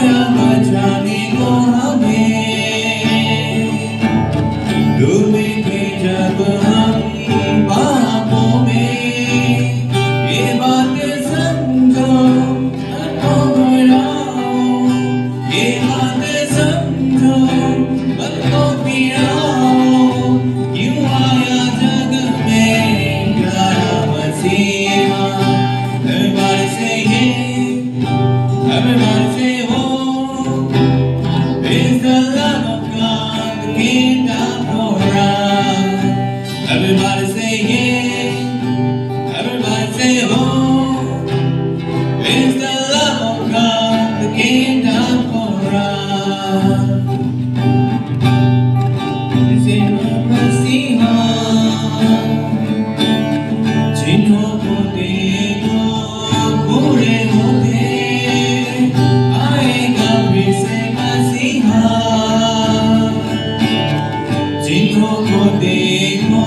आया बचाने को हमें, डूबे थे जब हम पापों में। ये बात समझो मत घबराओ, ये बात समझो मत पीड़ाओ। क्यों आया जग में प्यारा मसीहा। Everybody say yeah, everybody say oh. It's the love of God that came down for us. Everybody say yeah, everybody say oh. It's the love of God that came down for us. It's in the Masiha, जिन्हों को देखो पूरे होते, आएगा फिर से मसीहा। जिन्हों को देखो